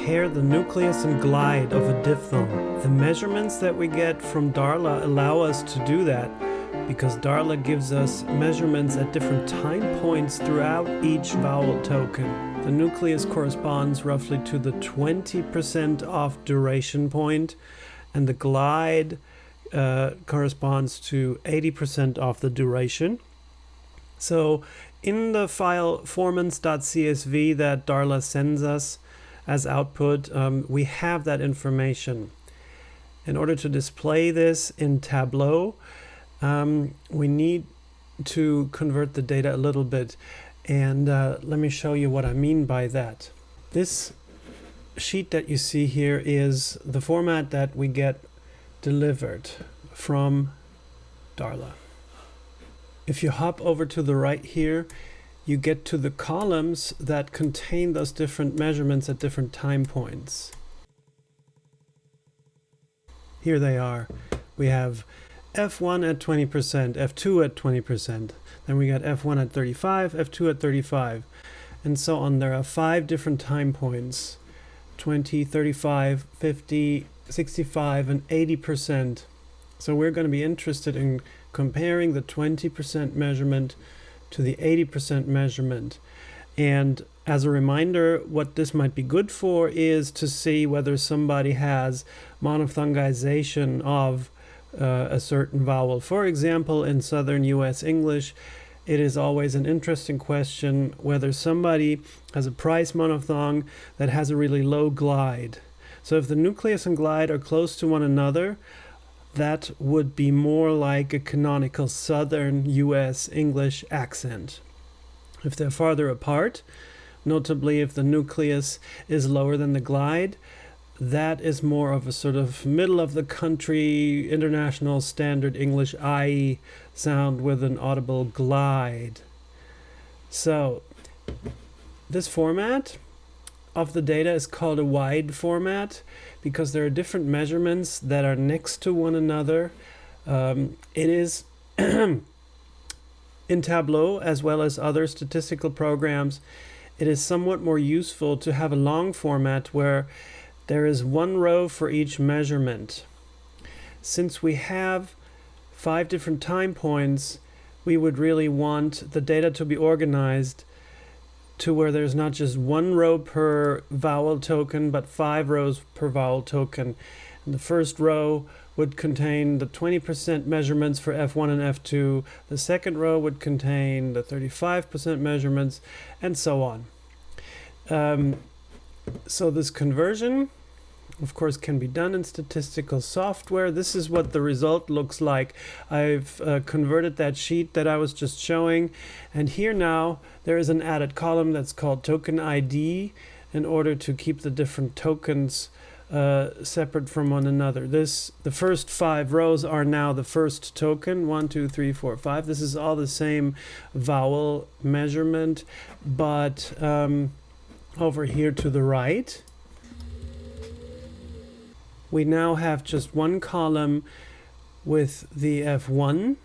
compare the nucleus and glide of a diphthong. The measurements that we get from Darla allow us to do that because Darla gives us measurements at different time points throughout each vowel token. The nucleus corresponds roughly to the 20% off duration point, and the glide corresponds to 80% of the duration. So in the file formants.csv that Darla sends us as output, we have that information. In order to display this in Tableau, we need to convert the data a little bit, and let me show you what I mean by that. This sheet that you see here is the format that we get delivered from Darla. If you hop over to the right here, you get to the columns that contain those different measurements at different time points. Here they are. We have F1 at 20%, F2 at 20%, then we got F1 at 35, F2 at 35, and so on. There are 5 different time points: 20, 35, 50, 65, and 80%. So we're going to be interested in comparing the 20% measurement to the 80% measurement. And as a reminder, what this might be good for is to see whether somebody has monophthongization of a certain vowel. For example, in Southern US English, it is always an interesting question whether somebody has a price monophthong that has a really low glide. So if the nucleus and glide are close to one another, that would be more like a canonical Southern US English accent. If they're farther apart, notably if the nucleus is lower than the glide, that is more of a sort of middle of the country international standard English I sound with an audible glide. So this format of the data is called a wide format because there are different measurements that are next to one another. It is in Tableau, as well as other statistical programs, it is somewhat more useful to have a long format where there is one row for each measurement. Since we have 5 different time points, we would really want the data to be organized to where there's not just one row per vowel token, but 5 rows per vowel token. And the first row would contain the 20% measurements for F1 and F2. The second row would contain the 35% measurements, and so on. So this conversion, of course, can be done in statistical software. This is what the result looks like. I've converted that sheet that I was just showing, and here now there is an added column that's called token ID in order to keep the different tokens separate from one another. The first 5 rows are now the first token, 1, 2, 3, 4, 5. This is all the same vowel measurement, but over here to the right, we now have just one column with the F1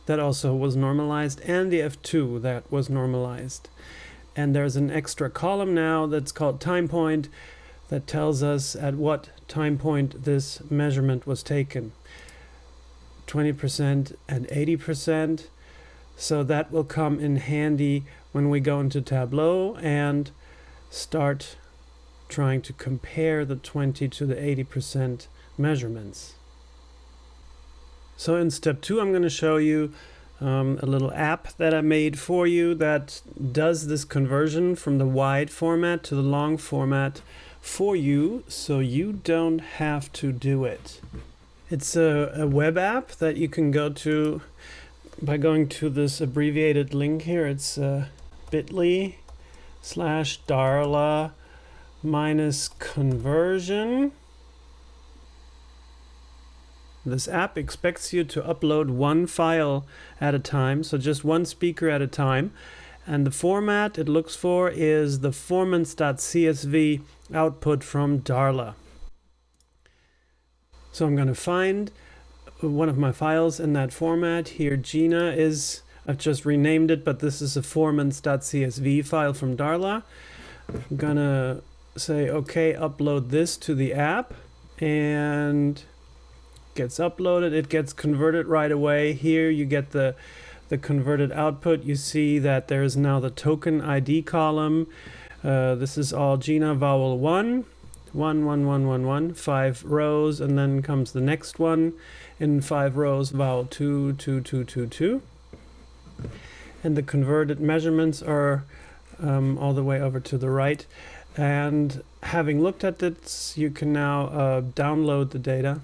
that also was normalized and the F2 that was normalized. And there's an extra column now that's called time point that tells us at what time point this measurement was taken. 20% and 80%. So that will come in handy when we go into Tableau and start trying to compare the 20 to the 80% measurements. So in step 2, I'm going to show you a little app that I made for you that does this conversion from the wide format to the long format for you, so you don't have to do it. It's a web app that you can go to by going to this abbreviated link here. It's bit.ly/darla-conversion. This app expects you to upload one file at a time, so just one speaker at a time. And the format it looks for is the formants.csv output from Darla. So I'm going to find one of my files in that format. Here Gina is, I've just renamed it, but this is a formants.csv file from Darla. I'm going to say, okay, upload this to the app, and gets uploaded. It gets converted right away. Here you get the converted output. You see that there is now the token ID column. This is all Gina vowel 1, 1, 1, 1, 1, 1, 5 rows, and then comes the next one in 5 rows, vowel 2, 2, 2, 2, 2. And the converted measurements are all the way over to the right. And having looked at this, you can now download the data.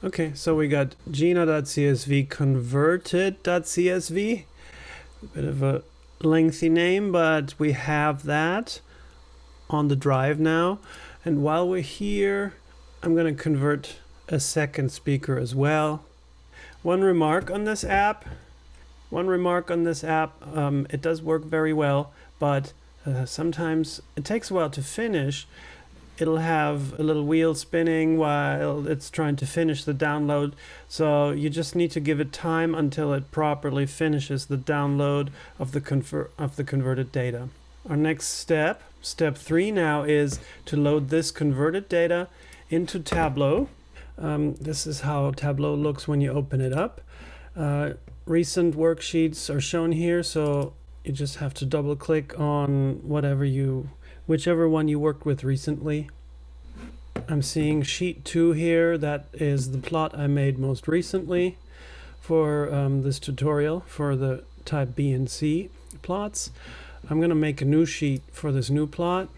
Okay, so we got gina.csv converted.csv. A bit of a lengthy name, but we have that on the drive now. And while we're here, I'm going to convert a second speaker as well. One remark on this app, it does work very well, but sometimes it takes a while to finish. It'll have a little wheel spinning while it's trying to finish the download. So you just need to give it time until it properly finishes the download of the converted data. Our next step 3 now, is to load this converted data into Tableau. This is how Tableau looks when you open it up. Recent worksheets are shown here, so you just have to double click on whichever one you worked with recently. I'm seeing sheet 2 here. That is the plot I made most recently for this tutorial for the type B and C plots. I'm going to make a new sheet for this new plot,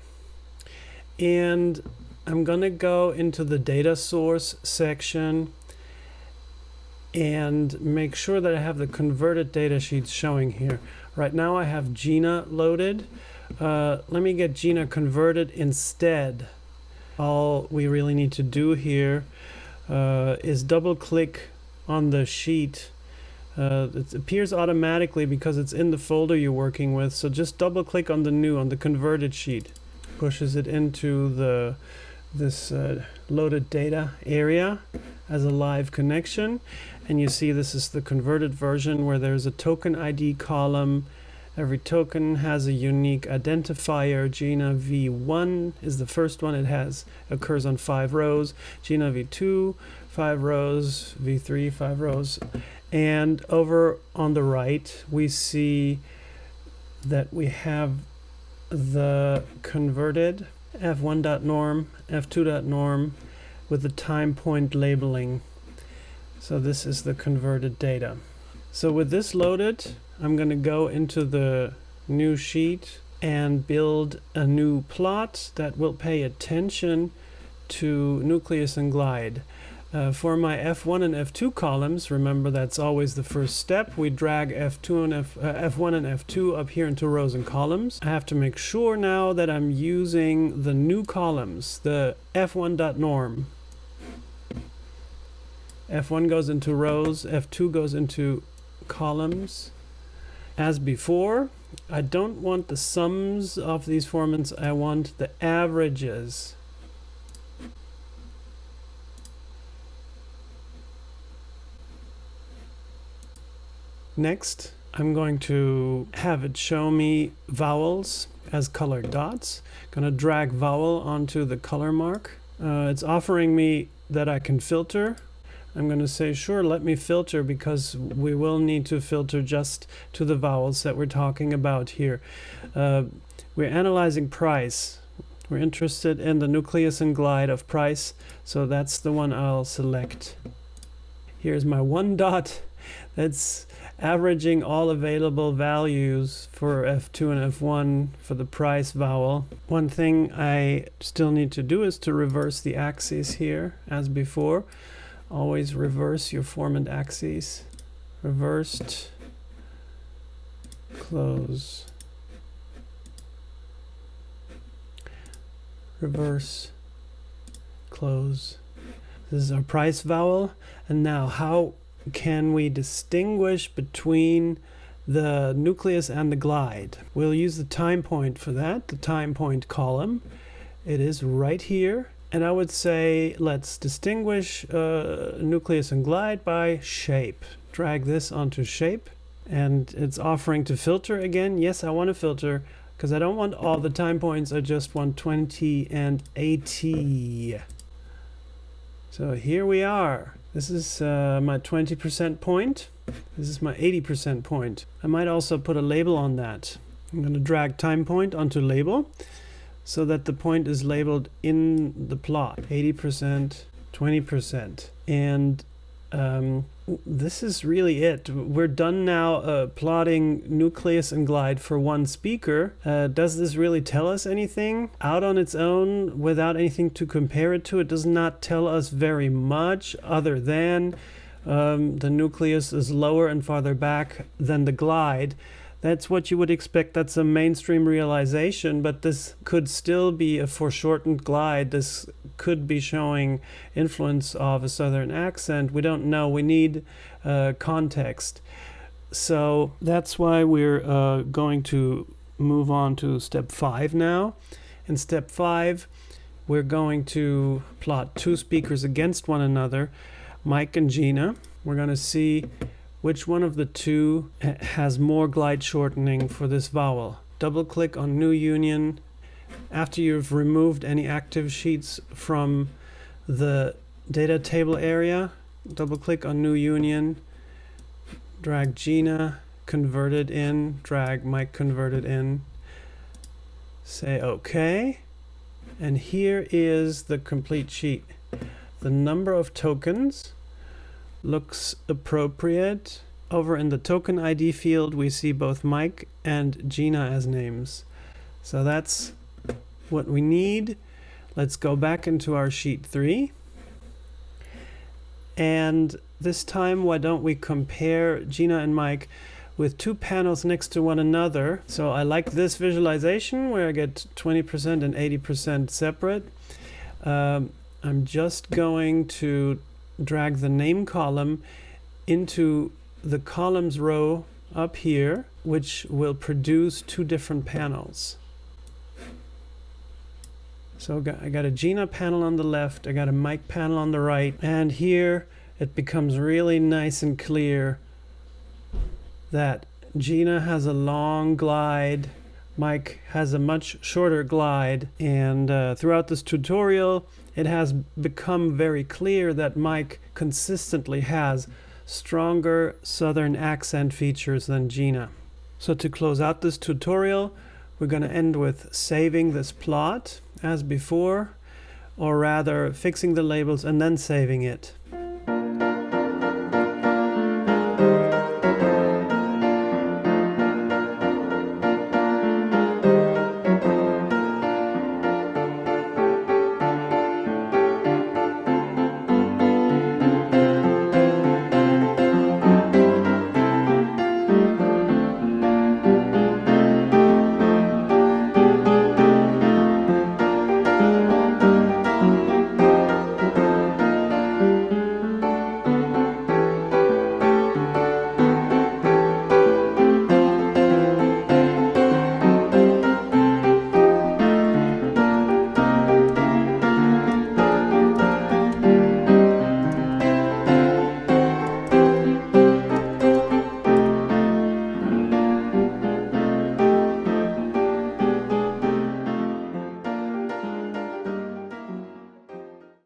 and I'm going to go into the data source section and make sure that I have the converted data sheets showing here. Right now I have Gina loaded. Let me get Gina converted instead. All we really need to do here is double click on the sheet. It appears automatically because it's in the folder you're working with, so just double click on the converted sheet. Pushes it into this loaded data area as a live connection, and you see this is the converted version where there's a token ID column. Every token has a unique identifier. Gina v1 is the first one. It occurs on 5 rows. Gina v2, 5 rows. v3, 5 rows. And over on the right, we see that we have the converted f1.norm, f2.norm with the time point labeling. So this is the converted data. So with this loaded, I'm going to go into the new sheet and build a new plot that will pay attention to nucleus and glide. For my F1 and F2 columns, remember that's always the first step. We drag F1 and F2 up here into rows and columns. I have to make sure now that I'm using the new columns, the F1.norm. F1 goes into rows, F2 goes into columns. As before, I don't want the sums of these formants, I want the averages. Next, I'm going to have it show me vowels as colored dots. I'm going to drag vowel onto the color mark. It's offering me that I can filter. I'm going to say, sure, let me filter, because we will need to filter just to the vowels that we're talking about here. We're analyzing price. We're interested in the nucleus and glide of price, so that's the one I'll select. Here's my one dot that's averaging all available values for F2 and F1 for the price vowel. One thing I still need to do is to reverse the axes here as before. Always reverse your formant axes. Reversed, close, reverse, close. This is our price vowel. And now how can we distinguish between the nucleus and the glide? We'll use the time point for that, the time point column. It is right here. And I would say let's distinguish nucleus and glide by shape. Drag this onto shape, and it's offering to filter again. Yes, I want to filter. because I don't want all the time points, I just want 20 and 80. So here we are. This is my 20% point. This is my 80% point. I might also put a label on that. I'm going to drag time point onto label so that the point is labeled in the plot. 80%, 20%. And this is really it. We're done now plotting nucleus and glide for one speaker. Does this really tell us anything? Out on its own, without anything to compare it to, it does not tell us very much, other than the nucleus is lower and farther back than the glide. That's what you would expect. That's a mainstream realization, but this could still be a foreshortened glide. This could be showing influence of a southern accent. We don't know. We need context. So that's why we're going to move on to step 5 now. In step 5, we're going to plot two speakers against one another, Mike and Gina. We're going to see which one of the two has more glide shortening for this vowel. Double click on New Union. After you've removed any active sheets from the data table area, double click on New Union, drag Gina, convert it in, drag Mike, convert it in, say OK, and here is the complete sheet. The number of tokens looks appropriate. Over in the token ID field, we see both Mike and Gina as names. So that's what we need. Let's go back into our sheet 3. And this time, why don't we compare Gina and Mike with two panels next to one another? So I like this visualization where I get 20% and 80% separate. I'm just going to drag the name column into the columns row up here, which will produce two different panels. So I got a Gina panel on the left, I got a Mike panel on the right, and here it becomes really nice and clear that Gina has a long glide, Mike has a much shorter glide, and throughout this tutorial it has become very clear that Mike consistently has stronger southern accent features than Gina. So to close out this tutorial, we're going to end with saving this plot as before, or rather fixing the labels and then saving it.